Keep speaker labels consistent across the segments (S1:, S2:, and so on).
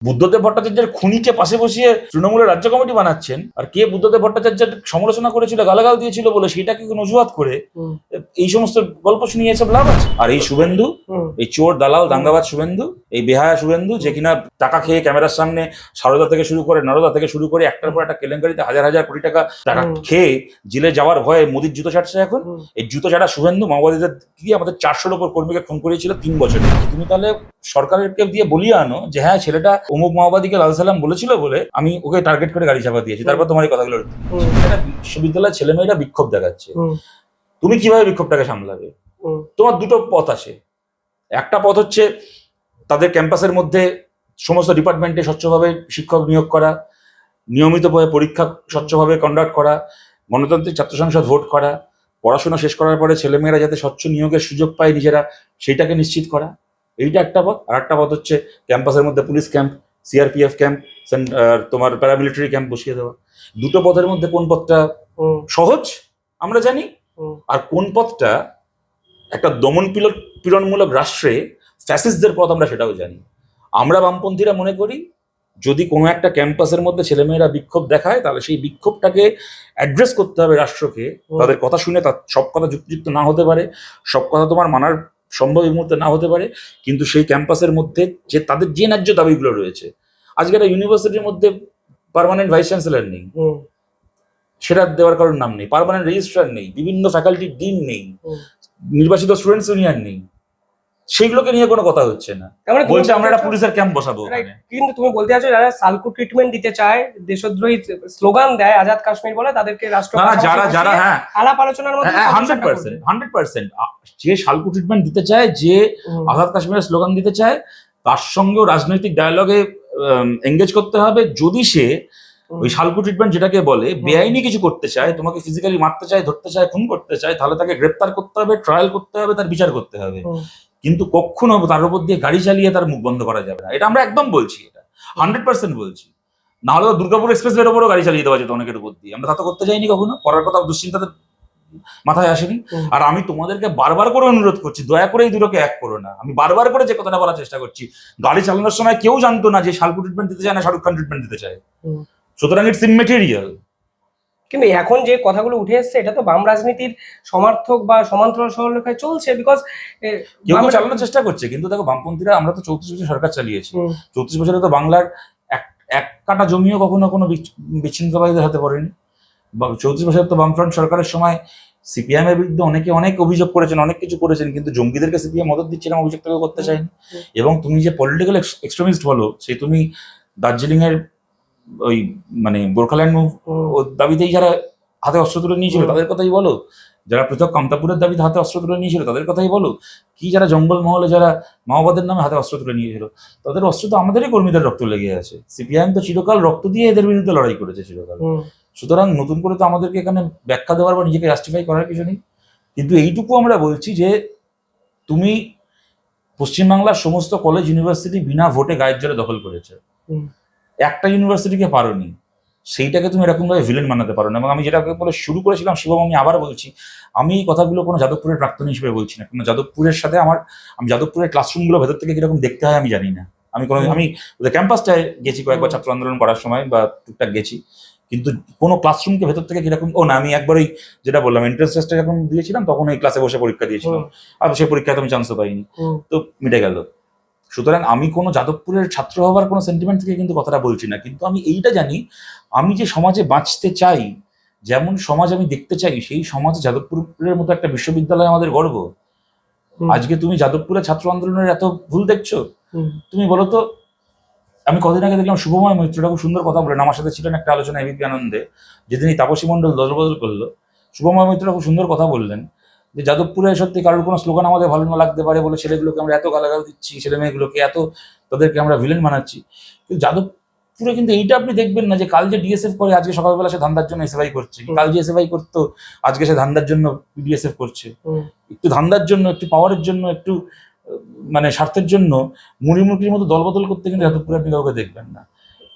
S1: বুদ্ধদেব ভট্টাচার্যের খুনিকে পাশে বসিয়ে তৃণমূলের রাজ্য কমিটি বানাচ্ছেন, আর কে বুদ্ধদেব ভট্টাচার্যের সমালোচনা করেছিল, গালাগাল দিয়েছিল বলে সেটাকে কোনো অজুহাত করে এই সমস্ত গল্প শুনিয়ে এসব লাভ আছে? আর এই শুভেন্দু, এই চোর দালাল দাঙ্গাবাজ শুভেন্দু, এই বেহায়া শুভেন্দু, যে কিনা টাকা খেয়ে ক্যামেরার সামনে সারদা থেকে শুরু করে নরদা থেকে শুরু করে একটার পর একটা কেলেঙ্কারিতে হাজার হাজার কোটি টাকা খেয়ে জেলে যাওয়ার ভয়ে মোদির জুতো ছাড়ছে এখন। এই জুতো ছাড়া শুভেন্দু মাওবাদীদের দিয়ে আমাদের 400-র উপর কর্মীকে খুন করিয়েছিল 3 বছরে। তুমি তাহলে সরকারকে দিয়ে বলিয়ে আনো যে হ্যাঁ ছেলেটা অমুক মাওবাদীকে লাল সালাম বলেছিল বলে আমি ওকে টার্গেট করে গাড়ি চাপা দিয়েছি, তারপর তোমার এই কথাগুলো। বিশ্ববিদ্যালয়ের ছেলেমেয়েরা বিক্ষোভ দেখাচ্ছে, তুমি কিভাবে বিক্ষোভটাকে সামলাবে? তোমার দুটো পথ আছে। একটা পথ হচ্ছে তাদের ক্যাম্পাসের মধ্যে সমস্ত ডিপার্টমেন্টে স্বচ্ছভাবে শিক্ষক নিয়োগ করা, নিয়মিতভাবে পরীক্ষা স্বচ্ছভাবে কন্ডাক্ট করা, গণতান্ত্রিক ছাত্র সংসদ ভোট করা, পড়াশোনা শেষ করার পরে ছেলেমেয়েরা যাতে স্বচ্ছ নিয়োগের সুযোগ পায় নিজেরা, সেইটাকে নিশ্চিত করা। এইটা একটা পথ। আর একটা পথ হচ্ছে ক্যাম্পাসের মধ্যে পুলিশ ক্যাম্প, সিআরপিএফ ক্যাম্প, তোমার প্যারামিলিটারি ক্যাম্প বসিয়ে দেওয়া। দুটো পথের মধ্যে কোন পথটা সহজ আমরা জানি, আর কোন পথটা একটা দমন পীড়নমূলক রাষ্ট্রে ফ্যাসিস্টদের পথ আমরা সেটাও জানি। আমরা বামপন্থীরা মনে করি যদি কোনো একটা ক্যাম্পাসের মধ্যে ছেলেমেয়েরা বিক্ষোভ দেখায় তাহলে সেই বিক্ষোভটাকে অ্যাড্রেস করতে হবে রাষ্ট্রকে। তাদের কথা শুনে তার সব কথা যুক্তিযুক্ত না হতে পারে, সব কথা তোমার মানার সম্ভব এই মুহূর্তে না হতে পারে, কিন্তু সেই ক্যাম্পাসের মধ্যে যে তাদের যে ন্যায্য দাবিগুলো রয়েছে, আজকে একটা ইউনিভার্সিটির মধ্যে পার্মানেন্ট ভাইস চ্যান্সেলর নেই, সেটা দেওয়ার কারণ নাম নেই, পার্মানেন্ট রেজিস্ট্রার নেই, বিভিন্ন ফ্যাকাল্টির ডিন নেই, নির্বাচিত স্টুডেন্টস ইউনিয়ন নেই, সেইগুলোকে নিয়ে কোনো কথা হচ্ছে না। বলছে আমরা একটা পুলিশের ক্যাম্প বসাবো।
S2: কিন্তু তুমি বলতে চাচ্ছো যারা সালকু ট্রিটমেন্ট দিতে চায়, দেশদ্রোহী স্লোগান দেয়, আজাদ কাশ্মীর বলে, তাদেরকে রাষ্ট্র
S1: যারা হ্যাঁ
S2: আলাপ আলোচনার মধ্যে
S1: 100% যে সালকু ট্রিটমেন্ট দিতে চায়, যে আজাদ কাশ্মীরের স্লোগান দিতে চায়, তার সঙ্গেও রাজনৈতিক ডায়ালগে এঙ্গেজ করতে হবে। যদি সে ওই সালকু ট্রিটমেন্ট যেটাকে বলে বেআইনি কিছু করতে চায়, তোমাকে ফিজিক্যালি মারতে চায়, ধরতে চায়, খুন করতে চায়, তাহলে তাকে গ্রেপ্তার করতে হবে, ট্রায়াল করতে হবে, তার বিচার করতে হবে। কিন্তু কখনো তার উপর দিয়ে গাড়ি চালিয়ে তার মুখ বন্ধ করা যাবে না। এটা আমরা একদম বলছি, এটা 100% বলছি। না হলে দুর্গাপুর এক্সপ্রেসওয়ের উপরও গাড়ি চালিয়ে দেওয়া যেত অনেকের উপর দিয়ে। আমরা তা তো করতে চাইনি কখনো, করার কথা দুশ্চিন্তাতে মাথায় আসেনি। আর আমি তোমাদেরকে বারবার করে অনুরোধ করছি, দয়া করে এই দুটোকে এক করো না। আমি বারবার করে যে কথাটা বলার চেষ্টা করছি, গাড়ি চালানোর সময় কেউ জানতো না যে শাহরুখ ট্রিটমেন্ট দিতে চায় না শাহরুখ খান ট্রিটমেন্ট দিতে চায়, সুতরাং ইটস ইমমেটেরিয়াল।
S2: কিন্তু এখন যে কথাগুলো উঠে এসছে এটা তো বাম রাজনীতির সমর্থক বা সমান্তরাল সরলরেখায় চলছে, বিকজ
S1: কেউ চালানোর চেষ্টা করছে। কিন্তু দেখো বামপন্থীরা, আমরা তো 34 বছর সরকার চালিয়েছি, 34 বছরে তো বাংলার এক কাটা জমিও কখনো কোনো বিচ্ছিন্নতাবাদীদের হাতে পড়েনি। 34 বছর তো বামফ্রন্ট সরকারের সময় সিপিএম এর বিরুদ্ধে অনেকে অনেক অভিযোগ করেছেন, অনেক কিছু করেছেন, কিন্তু জঙ্গিদেরকে সিপিএম মদত দিচ্ছে না, অভিযোগ কেউ করতে চায়নি। এবং তুমি যে পলিটিক্যাল এক্সট্রিমিস্ট বলো, সে তুমি দার্জিলিং এর ওই মানে গোর্খাল্যান্ড দাবিতেই যারা হাতে অস্ত্র তুলে নিয়েছিল তাদের কথাই বলো, যারা পৃথক কামতাপুরের দাবিতে হাতে অস্ত্র তুলে নিয়েছিল তাদের কথাই বলো, কি যারা জঙ্গল মহলে যারা মাওবাদের নামে হাতে অস্ত্র তুলে নিয়েছিল তাদের অস্ত্র তো আমাদেরই কর্মীদের রক্ত লেগে আছে। সিপিআইএম তো চিরকাল রক্ত দিয়ে এদের বিরুদ্ধে লড়াই করেছে চিরকাল। সুতরাং নতুন করে তো আমাদেরকে এখানে ব্যাখ্যা দেওয়ার বা নিজেকে জাস্টিফাই করার কিছু নেই। কিন্তু এইটুকু আমরা বলছি যে তুমি পশ্চিমবাংলার সমস্ত কলেজ ইউনিভার্সিটি বিনা ভোটে গায়ের জোরে দখল করেছে, একটা ইউনিভার্সিটিকে পারোনি, সেইটাকে তুমি এরকম ভাবে ভিলেন বানাতে পারো না। এবং আমি যেটাকে বলে শুরু করেছিলাম শিবম, আমি আবার বলছি, আমি এই কথাগুলো কোনো যাদবপুরের প্রাক্তন হিসেবে বলছি না। কোনো যাদবপুরের সাথে আমি যাদবপুরের ক্লাসরুমগুলো ভেতর থেকে কিরকম দেখতে হয় আমি জানি না। আমি ওদের ক্যাম্পাসটায় গেছি কয়েকবার ছাত্র আন্দোলন করার সময় বা টুকটাক গেছি, কিন্তু কোনো ক্লাসরুমকে ভেতর থেকে কিরকম, আমি একবার ওই যেটা বললাম এন্ট্রান্স টেস্টটা যখন দিয়েছিলাম তখন ওই ক্লাসে বসে পরীক্ষা দিয়েছিলাম, আর সেই পরীক্ষায় আমি চান্সও পাইনি, তো মিটে গেল। সুতরাং আমি কোনো যাদবপুরের ছাত্র হওয়ার কোনো সেন্টিমেন্ট থেকে কিন্তু কথাটা বলছি না, কিন্তু আমি এইটা জানি আমি যে সমাজে বাঁচতে চাই, যেমন সমাজ আমি দেখতে চাই, সেই সমাজে যাদবপুরের মতো একটা বিশ্ববিদ্যালয় আমাদের গর্ব। আজকে তুমি যাদবপুরের ছাত্র আন্দোলনের এত ভুল দেখছো, তুমি বলো তো। আমি কদিন আগে দেখলাম শুভময় মৈত্রটা খুব সুন্দর কথা বললেন, আমার সাথে ছিলেন একটা আলোচনা এবিপি আনন্দে, যেদিন তাপসী মণ্ডল দলবদল করলো, শুভময় মৈত্রটা খুব সুন্দর কথা বললেন যে যাদবপুরে সত্যি কারোর কোনো স্লোগান আমাদের ভালো না লাগতে পারে বলে ছেলেগুলোকে আমরা এত গালাগাল দিচ্ছি, ছেলে মেয়েগুলোকে এত তাদেরকে আমরা ভিলেন বানাচ্ছি। কিন্তু যাদবপুরে কিন্তু এইটা আপনি দেখবেন না যে কাল যে ডিএসএফ করে আজকে সকালবেলা সে ধান্দার জন্য এসএফআই করছে, কাল যে এসএফআই করতো আজকে সে ধান্দার জন্য ডিএসএফ করছে। একটু ধান্দার জন্য, একটু পাওয়ারের জন্য, একটু মানে স্বার্থের জন্য মুড়িমুড়কির মতো দলবদল করতে কিন্তু যাদবপুরে আপনি কাউকে দেখবেন না।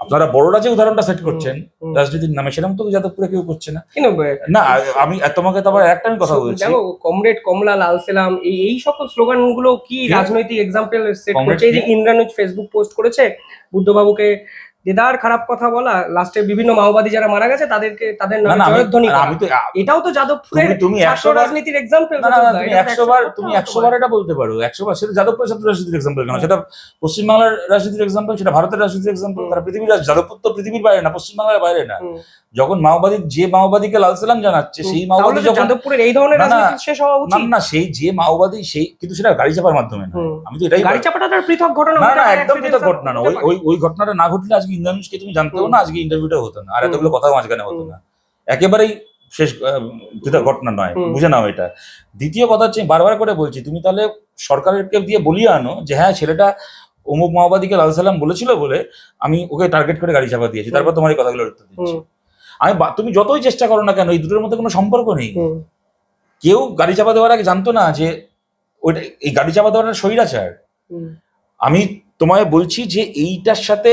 S1: আপনারা বড়রা যে উদাহরণটা সেট করছেন
S2: হুম।
S1: রাজনীতির নামে, সেরকম তো যাদবপুরে কেউ করছে না।
S2: কিন্তু
S1: না, আমি তোমাকে তো আবার একটা আমি কথা বলছি,
S2: দেখো কমরেড কমলা লাল সেলাম এই সকল স্লোগান গুলো কি
S1: কি?
S2: রাজনৈতিক এক্সাম্পল সেট
S1: কমরেড
S2: করছে। এই যে
S1: কে?
S2: ইন্দ্রানুজ ফেসবুক পোস্ট করেছে বুদ্ধবাবুকে দেদার খারাপ কথা বলা, লাস্টে বিভিন্ন মাওবাদী যারা মারা গেছে তাদের
S1: না
S2: নামে
S1: না,
S2: জয়ধ্বনি করা।
S1: আমি তো
S2: এটাও তো যাদবপুরের
S1: তুমি
S2: ছাত্র
S1: 100 বার,
S2: রাজনীতির এক্সাম্পল।
S1: না না না, তুমি 100 বার এটা বলতে পারো, 100 বার। সেটা যাদবপুরের ছাত্র রাজনীতির এক্সাম্পল কেন? সেটা পশ্চিমবাংলার রাজনীতির এক্সাম্পল, সেটা ভারতের রাজনীতির এক্সাম্পল। তারা পৃথিবীর যাদবপুর তো পৃথিবীর বাইরে না, পশ্চিমবাংলার বাইরে না। যখন যে মাওবাদীকে লাল সালাম জানাচ্ছে, সেই মাওবাদী যখন
S2: যাদবপুরের এই ধরনের
S1: না, না,
S2: রাজনীতি শেষ হওয়া
S1: না
S2: উচিত।
S1: না, সেই যে মাওবাদী, সেই কিন্তু সেটা গাড়ি চাপার মাধ্যমে না। আমি তো এটাই
S2: গাড়ি চাপাটা তার পৃথক ঘটনা,
S1: না
S2: হতে
S1: না,
S2: পারে,
S1: একদম পৃথক
S2: accidental
S1: ঘটনা না।
S2: হতে পারে।
S1: ওই ঘটনাটা না ঘটলে আজকে ইন্দ্রানুজকে তুমি জানতেও না, আজকে ইন্টারভিউটা হতো না, আর এতগুলো কথা মাঝখানে হতো না। একেবারেই শেষ পৃথক ঘটনা নয়, বুঝে নাও এটা। দ্বিতীয় কথা হচ্ছে, বারবার করে বলছি, তুমি তাহলে সরকারকে দিয়ে বলিয়ে আনো যে হ্যাঁ, ছেলেটা অমুক মাওবাদীকে লাল সালাম বলেছিল বলে আমি ওকে টার্গেট করে গাড়ি চাপা দিয়েছি, তারপর তোমার এই কথাগুলোর উত্তর দিচ্ছি। তুমি যতই চেষ্টা করো না কেন, এই দুটোর মধ্যে কোনো সম্পর্ক নেই। কেউ গাড়ি চাপা দেওয়ার আগে জানতো না যে ওইটা, এই গাড়ি চাপা দেওয়াটা স্বৈরাচার। আমি তোমায় বলছি যে এইটার সাথে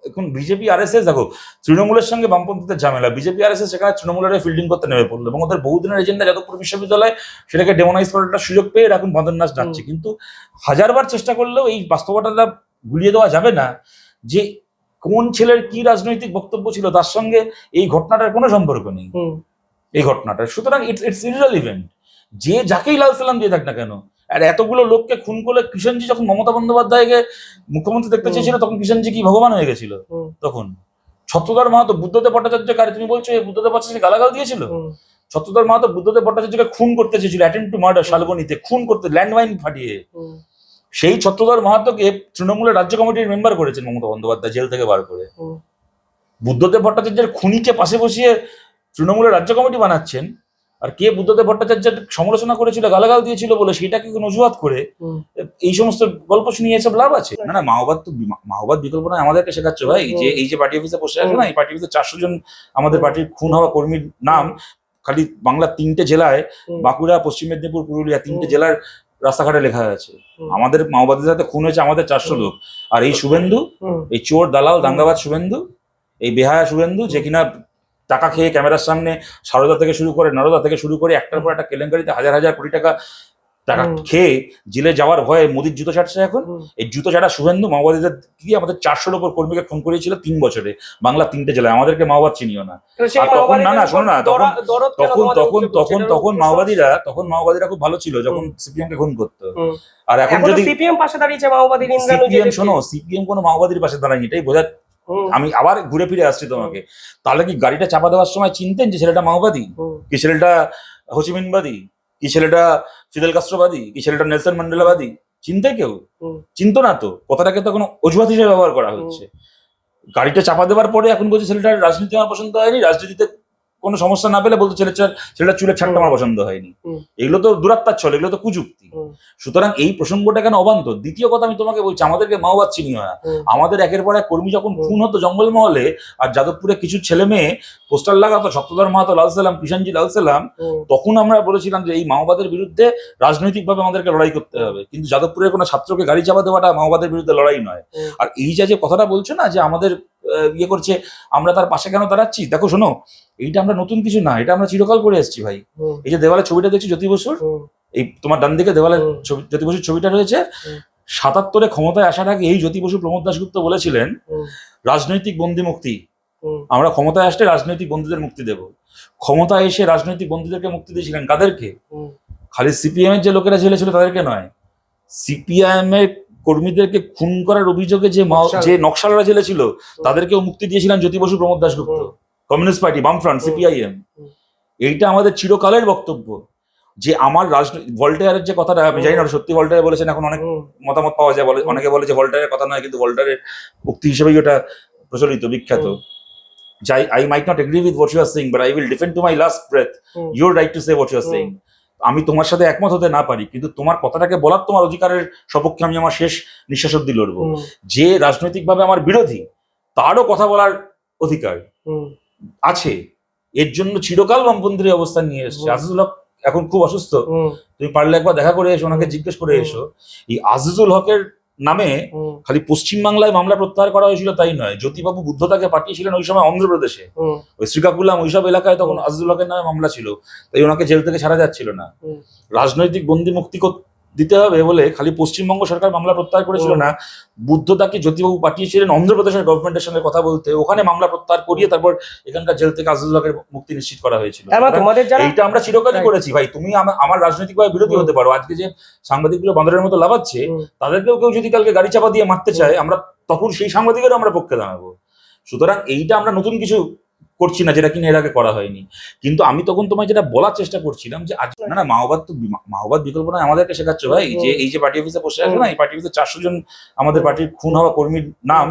S1: এখন বিজেপি আরএসএস, দেখো তৃণমূলের সঙ্গে বামপন্থীদের ঝামেলা, বিজেপি আরএসএস সেখানে তৃণমূলের ফিল্ডিং করতে নেমে পড়লো, এবং ওদের বহুদিনের এজেন্ডা যাদবপুর বিশ্ববিদ্যালয় সেটাকে ডেমোনাইজ করার একটা সুযোগ পেয়ে এখন বন্ধন নাচ ডাকছে। কিন্তু হাজারবার চেষ্টা করলেও এই বাস্তবতাটা গুলিয়ে দেওয়া যাবে না যে কোন ছেলের কি রাজনৈতিক বক্তব্য ছিল তার সঙ্গে এই ঘটনাটার কোনো সম্পর্ক নেই, এই ঘটনাটা। সুতরাং ইটস ইররিলেভেন্ট যে যাকেই লাল সালাম দিয়ে থাক না কেন। আর এতগুলো লোককে খুন করলে কৃষণজি যখন মমতা বন্দ্যোপাধ্যায়কে মুখ্যমন্ত্রী দেখতে চেয়েছিল, তখন কৃষণজি কি ভগবান হয়ে গেছিল? তখন ছত্রধর মাহাতো বুদ্ধদেব ভট্টাচার্য, কারে তুমি বলছো এই বুদ্ধদেব ভট্টাচার্য গালাগাল দিয়েছিল? ছত্রধর মাহাতো বুদ্ধদেব ভট্টাচার্যকে খুন করতে চেয়েছিল, অ্যাটেম্প টু মার্ডার, শালবনীতে খুন করতে, ল্যান্ডমাইন ফাটিয়ে। সেই ছত্রধর মাহাতোকে তৃণমূলের রাজ্য কমিটির মেম্বার করেছেন মমতা বন্দ্যোপাধ্যায় জেল থেকে বার করে। বুদ্ধদেব ভট্টাচার্যের খুনিকে পাশে বসিয়ে তৃণমূলের রাজ্য কমিটি বানাচ্ছেন। আর কে বুদ্ধদেব ভট্টাচার্যের সমালোচনা করেছিল, গালাগাল দিয়েছিল বলে সেটাকে কোনো অজুহাত করে এই সমস্ত গল্প শুনিয়ে এসব লাভ আছে? না না, মাওবাদ বিকল্প নয়, আমাদেরকে শেখাচ্ছ ভাই। যে এই যে পার্টি অফিসে বসে আছে না, এই পার্টি অফিসে 400 জন আমাদের পার্টির খুন হওয়া কর্মীর নাম খালি বাংলার 3টে জেলায়, বাঁকুড়া, পশ্চিম মেদিনীপুর, পুরুলিয়া, 3টে জেলার রাস্তাঘাটে লেখা আছে। আমাদের মাওবাদীদের সাথে খুন হয়েছে আমাদের 400 লোক। আর এই শুভেন্দু, এই চোর দালাল দাঙ্গাবাজ শুভেন্দু, এই বেহায়া শুভেন্দু, যে কিনা টাকা খেয়ে ক্যামেরার সামনে সারদা থেকে শুরু করে নরদা থেকে শুরু করে একটার পর একটা কেলেঙ্কারিতে হাজার হাজার কোটি টাকা খেয়ে জেলে যাওয়ার ভয়ে মোদির জুতো ছাড়ছে এখন। এই জুতো ছাড়া শুভেন্দু মাওবাদীদের দিয়ে আমাদের 400-র উপর কর্মীকে খুন করিয়েছিল 3 বছরে, বাংলা 3টে জেলায়। আমাদেরকে মাওবাদ চিনিও না। আর তখন না না, শোনো না, তখন মাওবাদীরা খুব ভালো ছিল যখন সিপিএম কে খুন করতো। আর এখন যদি
S2: সিপিএম পাশে দাঁড়িয়েছে মাওবাদীর,
S1: সিপিএম কোনো মাওবাদীর পাশে দাঁড়ায়নি, এটাই বোঝা। আমি আবার ঘুরে ফিরে আসছি তোমাকে। তাহলে কি গাড়িটা চাপা দেওয়ার সময় চিনতেন যে ছেলেটা মাওবাদী, কি ছেলেটা হোচিমিনবাদী, কি ছেলেটা ফিদেল কাস্ট্রোবাদী, কি ছেলেটা নেলসন ম্যান্ডেলাবাদী? চিনতে কেউ? চিনতো না তো। কথাটাকে তো কোনো অজুহাত হিসেবে ব্যবহার করা হচ্ছে। গাড়িটা চাপা দেওয়ার পরে এখন বলছে ছেলেটার রাজনীতি আমার পছন্দ হয়নি, রাজনীতিতে কোনো সমস্যা না পেলে বলতো ছেলেটা চুলের ছাড়টা আমার পছন্দ হয়নি। এগুলো তো দুরাত্মার ছল, এগুলো তো কুযুক্তি। সুতরাং এই প্রসঙ্গটা কেন অবান্তর? দ্বিতীয় কথা আমি তোমাকে বলছি, আমাদেরকে মাওবাদ চিনিও না। আমাদের একের পর এক কর্মী যখন খুন হতো জঙ্গলমহলে, আর যাদবপুরে কিছু ছেলে মেয়ে পোস্টার লাগাতো ছত্রধর মাহাতো লাল সালাম, কৃষণজি লাল সালাম, তখন আমরা বলেছিলাম যে এই মাওবাদের বিরুদ্ধে রাজনৈতিকভাবে আমাদেরকে লড়াই করতে হবে। কিন্তু যাদবপুরের কোনো ছাত্রকে গাড়ি চাপা দেওয়াটা মাওবাদের বিরুদ্ধে লড়াই নয়। আর এই যে কথাটা বলছো না যে আমাদের ইয়ে করছে, আমরা তার পাশে কেন দাঁড়াচ্ছি? দেখো শোনো, এইটা আমরা নতুন কিছু না, এটা আমরা চিরকাল করে এসেছি ভাই। এই যে দেওয়ালে ছবিটা দেখছি জ্যোতি বসুর, এই তোমার ডান দিকে দেওয়ালে জ্যোতি বসুর ছবিটা রয়েছে। 77-এ ক্ষমতায় আসার আগে এই জ্যোতি বসু প্রমোদ দাশগুপ্ত বলেছিলেন রাজনৈতিক বন্দী মুক্তি, আমরা ক্ষমতায় আসলে রাজনৈতিক বন্দীদের মুক্তি দেব। ক্ষমতায় এসে রাজনৈতিক বন্দীদেরকে মুক্তি দিয়েছিলেন কাদেরকে? খালি সিপিএম এর যে লোকেরা জেলে ছিল তাদেরকে নয়, সিপিআইএম এর কর্মীদেরকে খুন করার অভিযোগে যে নকশালরা জেলে ছিল তাদেরকেও মুক্তি দিয়েছিলেন জ্যোতি বসু, প্রমোদ দাশগুপ্ত, কমিউনিস্ট পার্টি, বামফ্রন্ট, সিপিআইএম। এইটা আমাদের চিরকালের বক্তব্য যে আমার ভল্টায়ারের যে কথাটা, আমি জানি না সত্যি ভল্টায়ার বলেছেন, এখন অনেক মতামত পাওয়া যায়, বলে অনেকে বলে যে ভল্টায়ারের কথা নয়, কিন্তু ভল্টায়ারের উক্তি হিসেবেই ওটা প্রচলিত, বিখ্যাত। I might not agree with what you are saying, but I will defend to my last breath your right to say what you are saying. আমি তোমার সাথে একমত হতে না পারি, কিন্তু তোমার কথাটাকে বলার তোমার অধিকারের সপক্ষে আমি আমার শেষ নিঃশ্বাস অব্দি লড়বো। যে রাজনৈতিকভাবে আমার বিরোধী তারও কথা বলার অধিকার আছে। এর জন্য চিরকাল বামপন্থীর অবস্থান নিয়ে এসছে। আজিজুল হক এখন খুব অসুস্থ, তুমি পারলে একবার দেখা করে এসো, ওনাকে জিজ্ঞেস করে এসো। এই আজিজুল হকের নামে খালি পশ্চিমবাংলায় মামলা প্রত্যাহার করা হয়েছিল তাই নয়, জ্যোতিবাবু বুদ্ধতাকে পাঠিয়েছিলেন ওই সময় অন্ধ্রপ্রদেশে, ওই শ্রীকাকুলাম ওইসব এলাকায় তখন আজিজুল হকের নামে মামলা ছিল, তাই ওনাকে জেল থেকে ছাড়া যাচ্ছিল না। রাজনৈতিক বন্দি মুক্তি দিতে হবে বলে খালি পশ্চিমবঙ্গ সরকার মামলা প্রত্যাহার করেছিল না, বুদ্ধতাকে জ্যোতিবাবু পাঠিয়েছিলেন অন্ধ্রপ্রদেশের গভর্নমেন্টের সঙ্গে কথা বলতে, ওখানে মামলা প্রত্যাহার করিয়ে তারপর এখানকার জেল থেকে আজিজুল হকের মুক্তি নিশ্চিত করা হয়েছিল। এইটা আমরা চিরকালই করেছি ভাই। তুমি আমার রাজনৈতিকভাবে বিরোধী হতে পারো, আজকে যে সাংবাদিকগুলো বাঁদরের মতো লাভাচ্ছে তাদেরকেও কেউ যদি কালকে গাড়ি চাপা দিয়ে মারতে চায়, আমরা তখন সেই সাংবাদিকেরও আমরা পক্ষে দাঁড়াবো। সুতরাং এইটা আমরা নতুন কিছু করছি না যেটা কিনা এর আগে করা হয়নি। কিন্তু আমি তখন তোমায় যেটা বলার চেষ্টা করছিলাম যে আজ না মাওবাদ বিকল্প নয়, আমাদেরকে শেখাচ্ছ ভাই যে এই যে পার্টি অফিসে বসে আছে না, এই পার্টি অফিসে 400 জন আমাদের পার্টির খুন হওয়া কর্মীর নাম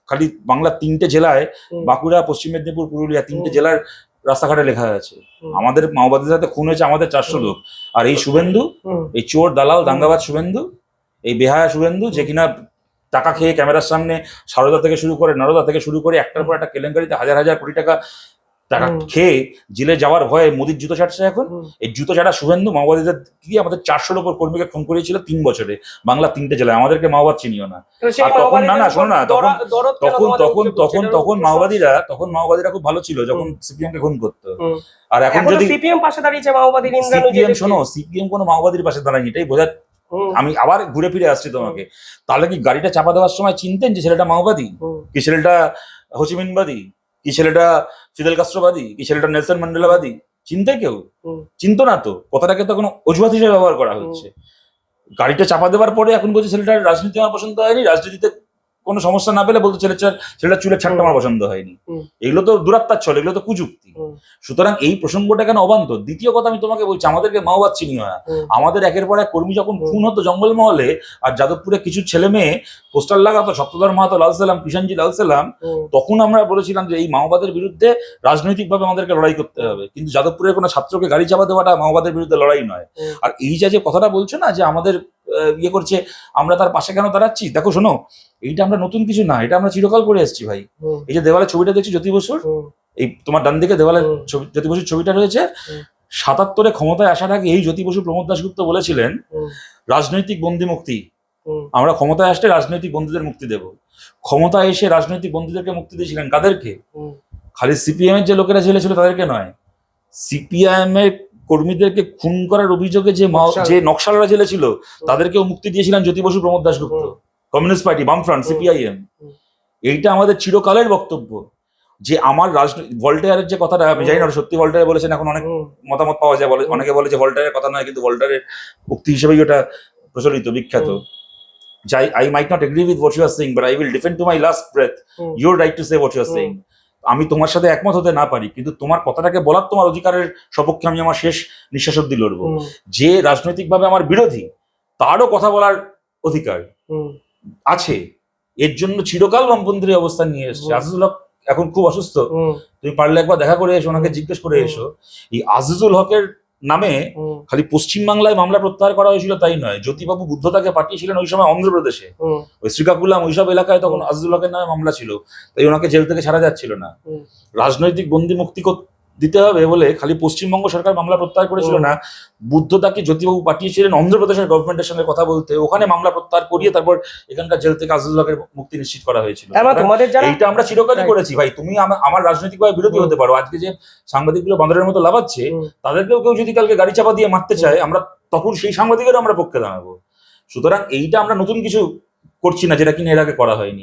S1: খালি বাংলার 3টে জেলায়, বাঁকুড়া, পশ্চিম মেদিনীপুর, পুরুলিয়া, 3টে জেলার রাস্তাঘাটে লেখা আছে আমাদের মাওবাদীদের সাথে খুন হয়েছে আমাদের 400 লোক। আর এই শুভেন্দু, এই চোর দালাল দাঙ্গাবাজ শুভেন্দু, এই বেহায়া শুভেন্দু যে কিনা টাকা খেয়ে ক্যামেরার সামনে সারদা থেকে শুরু করে নরদা থেকে শুরু করে একটার পর একটা কেলেঙ্কারিতে হাজার হাজার কোটি টাকা খেয়ে জেলে যাওয়ার ভয়ে মোদির জুতো ছাড়ছে এখন। এই জুতো ছাড়া শুভেন্দু মাওবাদীদের দিয়ে আমাদের 400 লোক কর্মীকে খুন করিয়েছিল 3 বছরে বাংলা 3টে জেলায়। আমাদেরকে মাওবাদ চিনিও না। আর তখন না শোনো না, তখন মাওবাদীরা খুব ভালো ছিল যখন সিপিএম কে খুন করতো। আর এখন যদি
S2: সিপিএম পাশে দাঁড়িয়েছে মাওবাদীর
S1: সিপিএম কোনো মাওবাদীর পাশে দাঁড়ায়নি, এটাই বোঝা। আমি আবার ঘুরে ফিরে আসছি তোমাকে, তাহলে কি গাড়িটা চাপা দেওয়ার সময় চিনতেন যে ছেলেটা মাওবাদী, কি ছেলেটা হোচিমিনবাদী, কি ছেলেটা ফিদেল কাস্ট্রোবাদী, কি ছেলেটা নেলসন ম্যান্ডেলাবাদী? চিনতে কেউ চিনতো না তো, কথাটাকে তো কোনো অজুহাত হিসেবে ব্যবহার করা হচ্ছে। গাড়িটা চাপা দেওয়ার পরে এখন বলছে ছেলেটার রাজনীতি আমার পছন্দ হয়নি, রাজনীতিতে কোনো সমস্যা না পেলে বলতো ছেলেটা চুলের ছাড়টা আমার পছন্দ হয়নি। এগুলো তো দূরাত্মার ছল, এগুলো তো কুযুক্তি। সুতরাং এই প্রসঙ্গটা কেন অবান্তর? দ্বিতীয় কথা আমি তোমাকে বলছি, আমাদেরকে মাওবাদ চিনিও না। আমাদের একের পর এক কর্মী যখন খুন হতো জঙ্গলমহলে, আর যাদবপুরে কিছু ছেলে মেয়ে পোস্টার লাগাতো সপ্তধর মাহাতো লাল সালাম, কিষাণজি লাল সালাম, তখন আমরা বলেছিলাম যে এই মাওবাদের বিরুদ্ধে রাজনৈতিকভাবে আমাদেরকে লড়াই করতে হবে। কিন্তু যাদবপুরের কোনো ছাত্রকে গাড়ি চাপা দেওয়াটা মাওবাদের বিরুদ্ধে লড়াই নয়। আর এই যে কথাটা বলছো না যে আমাদের ইয়ে করছে, আমরা তার পাশে কেন দাঁড়াচ্ছি? দেখো শোনো, এইটা আমরা নতুন কিছু না, এটা আমরা চিরকাল করে এসেছি ভাই। এই যে দেওয়ালে ছবিটা দেখছি জ্যোতি বসুর, এই তোমার ডান দিকে দেওয়ালে জ্যোতি বসুর ছবিটা রয়েছে। ৭৭-এ ক্ষমতায় আসার আগে এই জ্যোতি বসু প্রমোদ দাশগুপ্ত বলেছিলেন রাজনৈতিক বন্দি মুক্তি, আমরা ক্ষমতায় আসলে রাজনৈতিক বন্দীদের মুক্তি দেব। ক্ষমতায় এসে রাজনৈতিক বন্দীদেরকে মুক্তি দিয়েছিলেন কাদেরকে? খালি সিপিএম এর যে লোকেরা জেলে ছিল তাদেরকে নয়, সিপিআইএম এর কর্মীদেরকে খুন করার অভিযোগে যে নকশালরা জেলে ছিল তাদেরকেও মুক্তি দিয়েছিলেন জ্যোতি বসু, প্রমোদ দাশগুপ্ত, কমিউনিস্ট পার্টি, বামফ্রন্ট, সিপিআইএম। এইটা আমাদের চিরকালের বক্তব্য যে আমার ভল্টেয়ারের যে কথাটা, আমি জানি না সত্যি ভল্টেয়ার বলেছেন, এখন অনেক মতামত পাওয়া যায়, বলে অনেকে বলে যে ভল্টেয়ারের কথা নয়, কিন্তু ভল্টেয়ারের উক্তি হিসেবেই ওটা প্রচলিত, বিখ্যাত। I might not agree with what you are saying, but I will defend to my last breath your right to say what you are saying. আমি তোমার সাথে একমত হতে না পারি, কিন্তু তোমার কথাটাকে বলার তোমার অধিকারের সপক্ষে আমি আমার শেষ নিঃশ্বাস অব্দি লড়বো। যে রাজনৈতিকভাবে আমার বিরোধী তারও কথা বলার অধিকার আছে। এর জন্য চিরকাল বামপন্থীর অবস্থান নিয়ে এসছে। আজিজুল হক এখন খুব অসুস্থ, তুমি পারলে একবার দেখা করে এসো, ওনাকে জিজ্ঞেস করে এসো। এই আজিজুল হকের নামে খালি পশ্চিমবাংলায় মামলা প্রত্যাহার করা হয়েছিল তাই নয়, জ্যোতিবাবু বুদ্ধতাকে পাঠিয়েছিলেন ওই সময় অন্ধ্রপ্রদেশে, ওই শ্রীকাকুলাম ওইসব এলাকায় তখন আজিজুল হকের নামে মামলা ছিল, তাই ওনাকে জেল থেকে ছাড়া যাচ্ছিল না। রাজনৈতিক বন্দি মুক্তি দিতে হবে বলে খালি পশ্চিমবঙ্গ সরকার মামলা প্রত্যাহার করেছিল না, বুদ্ধতাকে জ্যোতিবাবু পাঠিয়েছিলেন অন্ধ্রপ্রদেশের গভর্নমেন্টের সঙ্গে কথা বলতে, ওখানে মামলা প্রত্যাহার করিয়ে তারপর এখানকার জেল থেকে আজিজুল হকের মুক্তি নিশ্চিত করা হয়েছিল। এইটা আমরা চিরকালই করেছি ভাই। তুমি আমার রাজনৈতিকভাবে বিরোধী হতে পারো, আজকে যে সাংবাদিকগুলো বাঁদরের মতো লাভাচ্ছে তাদেরকেও কেউ যদি কালকে গাড়ি চাপা দিয়ে মারতে চায়, আমরা তখন সেই সাংবাদিকেরও আমরা পক্ষে দাঁড়াবো। সুতরাং এইটা আমরা নতুন কিছু করছি না যেটা কিনা এর আগে করা হয়নি।